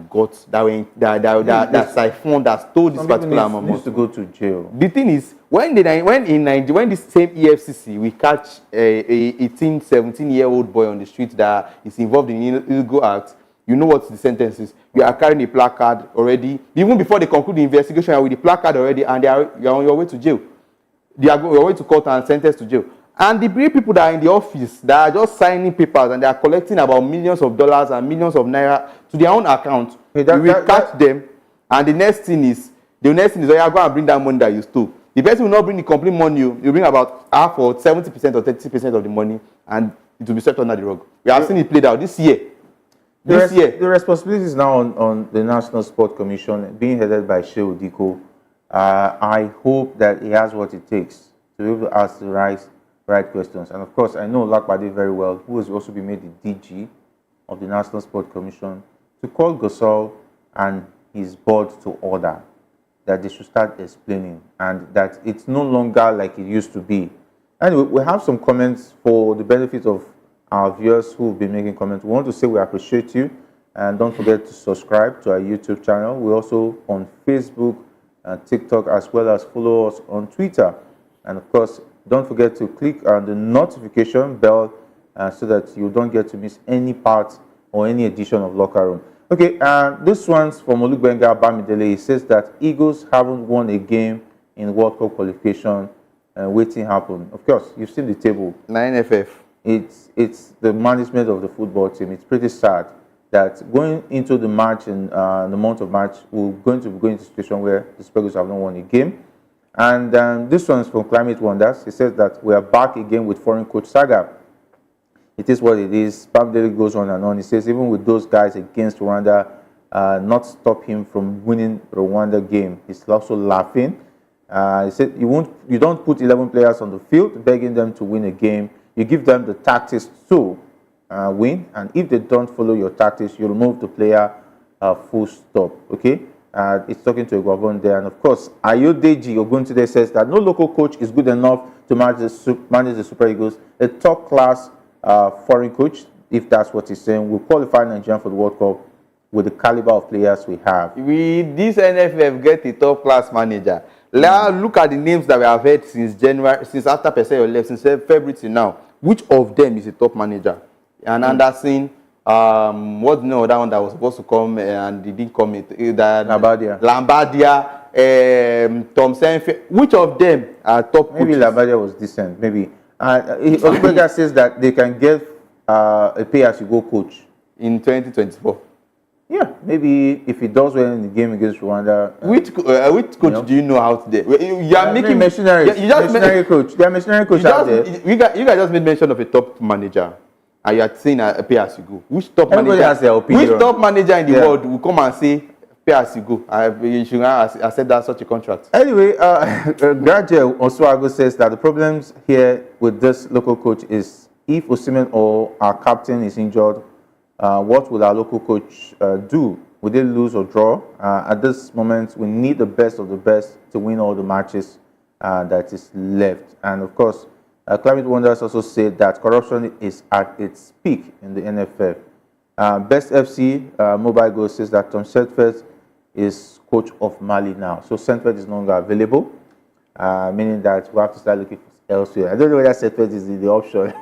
siphoned, that stole this particular amount. Needs to go to jail. The thing is, when this same EFCC we catch a 18, 17-year-old boy on the street that is involved in illegal acts, you know what the sentence is. You are carrying a placard already. Even before they conclude the investigation, you are with the placard already, and you are on your way to jail. You are on your way to court and sentenced to jail. And the people that are in the office that are just signing papers and they are collecting about millions of dollars and millions of naira to their own account, you will catch them. And the next thing is, oh, you are going to bring that money that you stole. The person will not bring the complete money. You bring about half or 70% or 30% of the money, and it will be swept under the rug. We have seen it played out this year. The responsibility is now on the National Sport Commission, being headed by Shehu Diko. I hope that he has what it takes to be able to ask the right questions. And of course, I know Lakpade very well, who has also been made the DG of the National Sport Commission, to call Gosol and his board to order, that they should start explaining, and that it's no longer like it used to be. Anyway, we have some comments for the benefit of our viewers who have been making comments. We want to say we appreciate you, and don't forget to subscribe to our YouTube channel. We're also on Facebook and TikTok, as well as follow us on Twitter. And of course, don't forget to click on the notification bell so that you don't get to miss any part or any edition of Locker Room. Okay, this one's from Olugbenga Bamidele. He says that Eagles haven't won a game in World Cup qualification. Waiting happen. Of course, you've seen the table. 9FF. It's the management of the football team. It's pretty sad that going into the match in the month of March, we're going to be going to a situation where the Spurs have not won a game. And this one is from Climate Wonders. He says that we are back again with foreign coach saga. It is what it is. Bamidele goes on and on. He says even with those guys against Rwanda, not stop him from winning the Rwanda game. He's also laughing. He said you don't put 11 players on the field begging them to win a game. You give them the tactics to win, and if they don't follow your tactics, you remove the player full stop. Okay, it's talking to a government there, and of course, Ayodeji Oguntunde says that no local coach is good enough to manage the Super Eagles. A top-class foreign coach, if that's what he's saying, will qualify Nigeria for the World Cup with the caliber of players we have. This NFF get a top-class manager. Look at the names that we have heard since January, since after Pesero left, since February till now. Which of them is a top manager? And Anderson, What no that one that was supposed to come and he didn't come? That Lambadia. Tom Senfe. Which of them are top? Maybe coaches? Lambadia was decent. Maybe. Osberger says that they can get a pay-as-you-go coach in 2024. Yeah, maybe if he does well in the game against Rwanda. Which coach do you know out there? You are making missionaries. You just missionary coach. There are missionary coach out there. You guys just made mention of a top manager, and you are saying a pay as you go. Which top Everybody manager? has their opinion. Which top manager in the world will come and say pay as you go? You should accept that such a contract. Anyway, Graduate Osuago says that the problems here with this local coach is if Osimhen or our captain is injured. What will our local coach do? Will they lose or draw? At this moment, we need the best of the best to win all the matches that is left. And of course, Climate Wonders also said that corruption is at its peak in the NFF. Best FC Mobile Go says that Tom Setfeld is coach of Mali now. So Setfeld is no longer available, meaning that we have to start looking for elsewhere. I don't know whether Setfeld is in the option.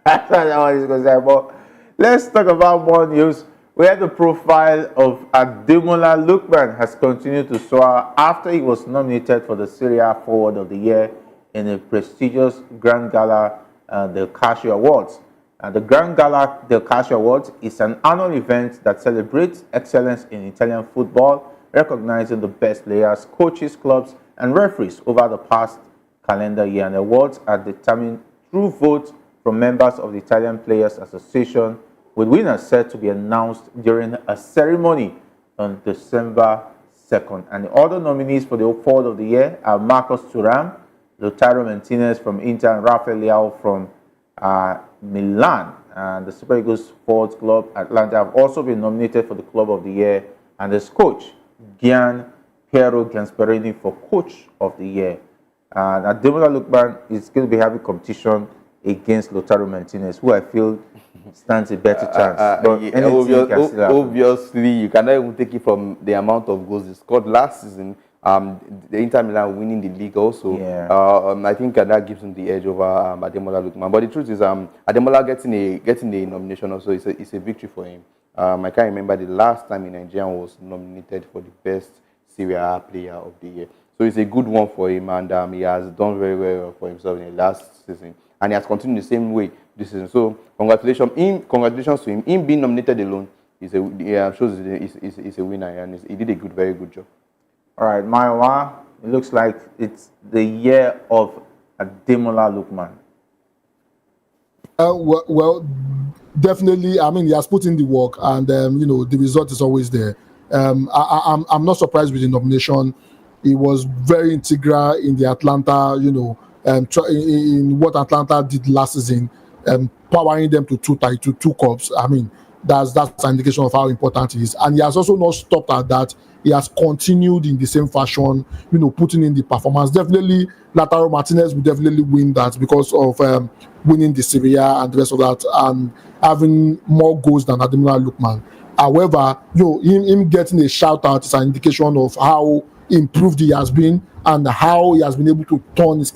That's what that one is going to say about. Let's talk about more news, where the profile of Ademola Lookman has continued to soar after he was nominated for the Serie A Forward of the Year in the prestigious Grand Gala del Calcio Awards. The Grand Gala del Calcio Awards is an annual event that celebrates excellence in Italian football, recognizing the best players, coaches, clubs, and referees over the past calendar year. And awards are determined through votes from members of the Italian Players Association, with winners set to be announced during a ceremony on December 2nd. And the other nominees for the Forward of the Year are Marcos Thuram, Lautaro Martinez from Inter, and Rafael Leao from Milan. And the Super Eagles Forwards Club Atlanta have also been nominated for the Club of the Year, and as coach, Gian Piero Gasperini for Coach of the Year. And Ademola Lookman is going to be having competition against Lautaro Martinez, who I feel stands a better chance. But yeah, obviously, you cannot even take it from the amount of goals he scored last season. The Inter Milan winning the league also. Yeah. I think that gives him the edge over Ademola Lookman. But the truth is, Ademola getting a nomination also is a victory for him. I can't remember the last time a Nigerian was nominated for the best Serie A player of the year. So it's a good one for him, and he has done very well for himself in the last season. And he has continued the same way this season. So congratulations to him. Him being nominated alone shows he's a winner, and he did a very good job. All right, Maiwa, it looks like it's the year of Ademola Lookman. Well, definitely. I mean, he has put in the work, and the result is always there. I'm not surprised with the nomination. He was very integral in the Atlanta, in what Atlanta did last season, powering them to two cups. I mean, that's an indication of how important he is. And he has also not stopped at that. He has continued in the same fashion, putting in the performance. Definitely, Lautaro Martinez will definitely win that because of winning the Serie A and the rest of that, and having more goals than Ademola Lookman. However, him getting a shout out is an indication of how improved he has been and how he has been able to turn his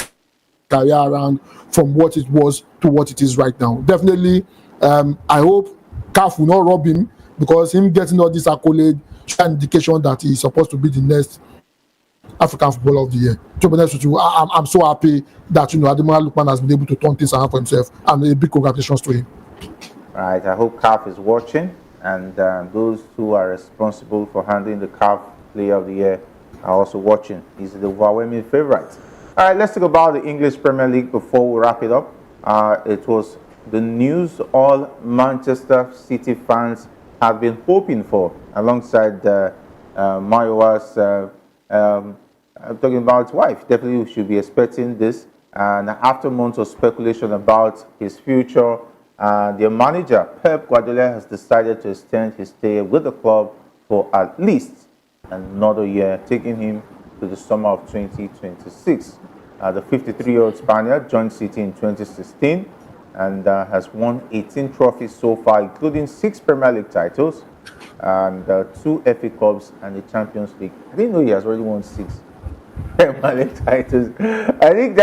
career around from what it was to what it is right now. Definitely, I hope CAF will not rob him, because him getting all this accolade is an indication that he's supposed to be the next African Footballer of the Year. To be honest with you, I'm so happy that Ademola Lookman has been able to turn things around for himself, and a big congratulations to him. All right, I hope CAF is watching, and those who are responsible for handling the CAF Player of the Year are also watching. He's the overwhelming favorite. All right, let's talk about the English Premier League before we wrap it up. It was the news all Manchester City fans have been hoping for, alongside Mayowa's I'm talking about his wife. Definitely we should be expecting this. And after months of speculation about his future, their manager, Pep Guardiola, has decided to extend his stay with the club for at least another year, taking him to the summer of 2026. The 53-year-old Spaniard joined City in 2016 and has won 18 trophies so far, including 6 Premier League titles and 2 FA Cups and the Champions League. I didn't know he has already won 6 Premier League titles. I think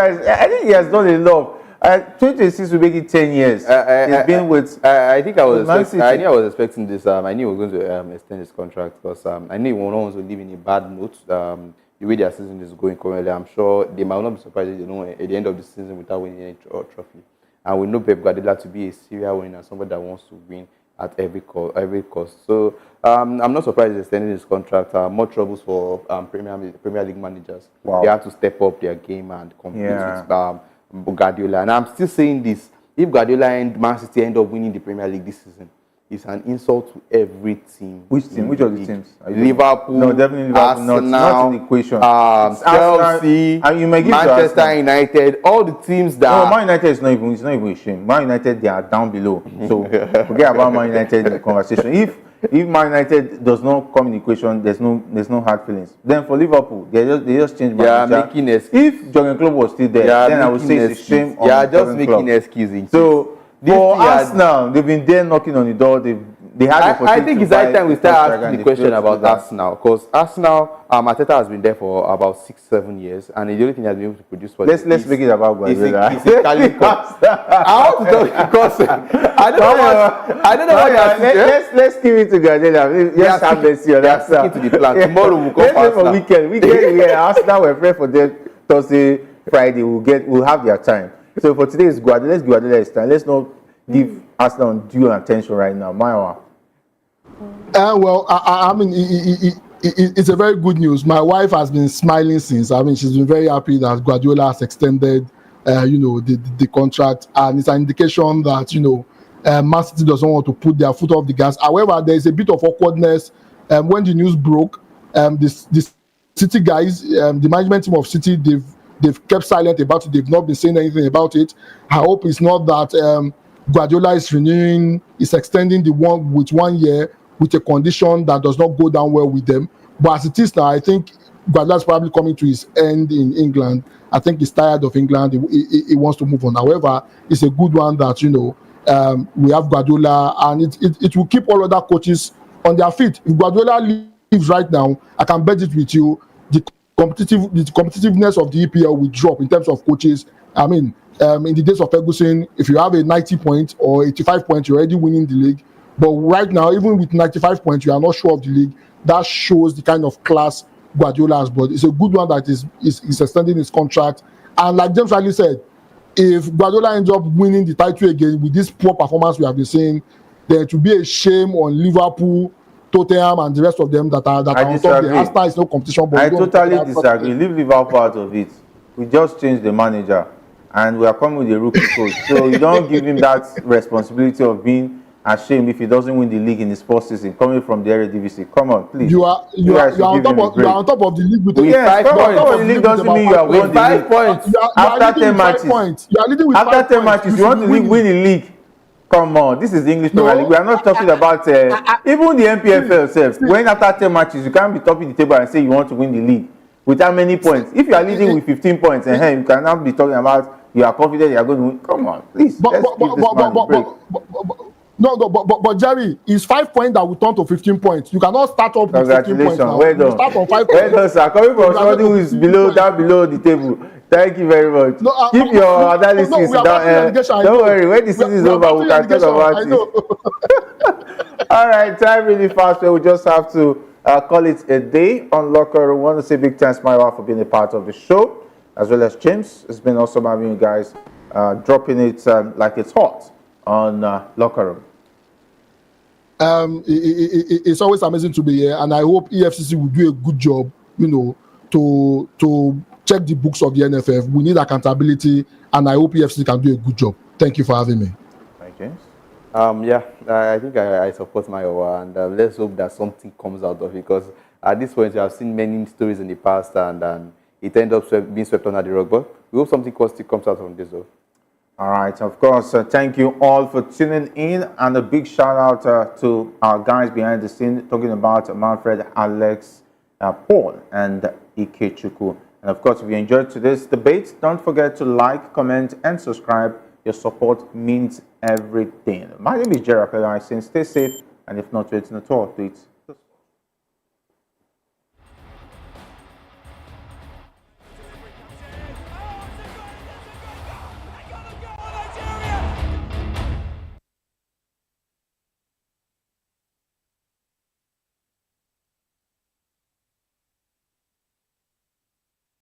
he has done enough. 2026 will make it 10 years. He's been with. I think I was. Man City. I knew I was expecting this. I knew we were going to extend his contract because I knew we were to leave in a bad note. The way their season is going currently, I'm sure they might not be surprised if they know at the end of the season without winning any trophy. And we know Pep Guardiola to be a serial winner, somebody that wants to win at every cost. So I'm not surprised he's extending his contract. More troubles for Premier League managers. Wow. They have to step up their game and compete with Guardiola. And I'm still saying this: if Guardiola and Man City end up winning the Premier League this season, it's an insult to every team. Which team? Which of the teams? Liverpool. No, definitely Liverpool. Arsenal, Not in the equation. Chelsea, and you may give Manchester United, all the teams that. No, Man United is not even. It's not even a shame. Man United, they are down below. So forget about Man United in the conversation. If Man United does not come in the equation, there's no hard feelings. Then for Liverpool, they just changed manager. They are making excuses. If Jurgen Klopp was still there, then I would say it's a shame. They are just making excuses. So for Arsenal, they've been there knocking on the door. They had the I think it's high time we start asking the question about Arsenal, because Arsenal, Arteta has been there for about 6-7 years, and the only thing he has been able to produce for let's make it about Guardiola. I want to talk because I don't know what let's give it to Guardiola. Let's have mercy on Arsenal. To the plan. Tomorrow we'll come let's for weekend. Arsenal will pray for them Thursday, Friday. We'll have their time. So for today, it's Guardiola. Let's Guardiola his time. Let's not give Arsenal due attention right now. Maiwa. Well, I mean, it's a very good news. My wife has been smiling since. I mean, she's been very happy that Guardiola has extended, the contract, and it's an indication that Man City doesn't want to put their foot off the gas. However, there is a bit of awkwardness when the news broke. The City guys, the management team of City, they've kept silent about it. They've not been saying anything about it. I hope it's not that Guardiola is renewing, is extending the one with 1 year with a condition that does not go down well with them. But as it is now, I think Guardiola is probably coming to his end in England. I think he's tired of England. He wants to move on. However, it's a good one that we have Guardiola, and it will keep all other coaches on their feet. If Guardiola leaves right now, I can bet it with you, the competitiveness of the EPL will drop in terms of coaches. I mean, in the days of Ferguson, if you have a 90 point or 85 point, you're already winning the league. But right now, even with 95 points, you are not sure of the league. That shows the kind of class Guardiola has brought. It's a good one that is extending his contract. And like James rightly said, if Guardiola ends up winning the title again with this poor performance we have been seeing, then it will be a shame on Liverpool, Tottenham, and the rest of them that are on top. The Arsenal is no competition. But I totally disagree. Leave Liverpool out of it. We just changed the manager, and we are coming with a rookie coach. So you don't give him that responsibility of being ashamed if he doesn't win the league in his first season, coming from the Eredivisie. Come on, please. You are on top of the league with 5 points. Top of the league doesn't mean you have won the 5 points. After 10 matches. You are leading with 5 points. After 10 matches, you want to win the league. Come on, this is the English Premier League. We are not talking about even the NPFL itself. When after 10 matches, you can't be topping the table and say you want to win the league with how many points? If you are leading with 15 points, and you cannot be talking about you are confident you are going to win. Come on, please. Let's give this man a break. But Jerry, it's 5 points that will turn to 15 points. You cannot start up with 15 points now. Well done. You start on 5 points. Well done, sir. Coming from somebody who is down below the table. Thank you very much. Keep your analysis down. Don't worry. When the season is over, we can talk about it. All right, time really fast. So we just have to call it a day on Locker Room. I want to say big thanks, Myra, for being a part of the show, as well as James. It's been awesome having you guys dropping it like it's hot on Locker Room. It's always amazing to be here, and I hope EFCC will do a good job, to check the books of the NFF. We need accountability, and I hope EFCC can do a good job. Thank you for having me. Thank you. I think I support Mayowa, and let's hope that something comes out of it, because at this point, you have seen many stories in the past, and it ended up being swept under the rug. But we hope something positive comes out from this, though. All right, of course, thank you all for tuning in, and a big shout out to our guys behind the scene, talking about Manfred, Alex, Paul, and Ikechukwu. And of course, if you enjoyed today's debate, don't forget to like, comment, and subscribe. Your support means everything. My name is Jerry Apello. I say stay safe, and if not waiting at all, do it